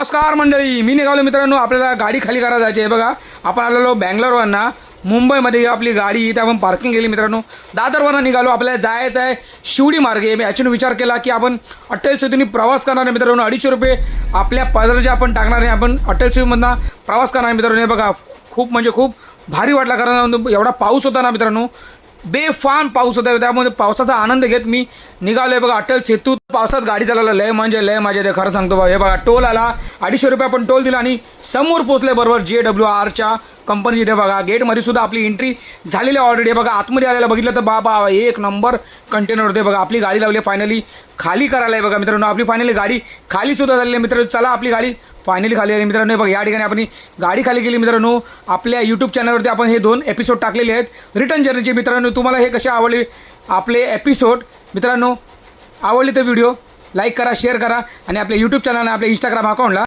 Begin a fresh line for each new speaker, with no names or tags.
नमस्कार मंडळी, मी निघालो मित्रांनो. आपल्याला गाडी खाली करायला जायची आहे. बघा, आपण आलेलो बँगलोरवरनं मुंबईमध्ये. आपली गाडी इथे आपण पार्किंग केली मित्रांनो. दादरवरनं निघालो. आपल्याला जायचं आहे शिवडी मार्गे. मी याच्यानं विचार केला की आपण अटल सेतूने प्रवास करणार आहे मित्रांनो. 250 रुपये आपल्या पदरचे आपण टाकणार आहे. आपण अटल सेतूमधनं प्रवास करणार आहे मित्रांनो. हे बघा, खूप म्हणजे खूप भारी वाटला, कारण एवढा पाऊस होता ना मित्रांनो, बेफाम पाऊस होता. त्यामध्ये पावसाचा आनंद घेत मी निघालोय. बघा, अटल सेतू पावसात गाडी चालवलं, लय म्हणजे लय मजा येते, खरं सांगतो बघा. हे बघा, टोल आला, 250 रुपये आपण टोल दिला आणि समोर पोहोचले बरोबर JWRच्या कंपनी. इथे बघा, गेटमध्ये सुद्धा आपली एंट्री झालेली ऑलरेडी. बघा, आतमध्ये आलेलं बघितलं तर बाबा एक नंबर कंटेनर होते. बघा, आपली गाडी लावली फायनली खाली करायला आहे. बघा मित्रांनो, आपली फायनली गाडी खाली सुद्धा झालेली आहे मित्रांनो. चला, आपली गाडी फायनली खाली आली मित्रांनो. बघा, या ठिकाणी आपण गाडी खाली केली मित्रांनो. आपल्या यूट्यूब चॅनलवरती आपण हे 2 एपिसोड टाकलेले आहेत रिटर्न जर्नीचे मित्रांनो. तुम्हाला हे कसे आवडले आपले एपिसोड मित्रांनो? आवडले तर व्हिडिओ लाईक करा, शेअर करा आणि आपल्या यूट्यूब चॅनल आणि आपल्या इंस्टाग्राम अकाउंटला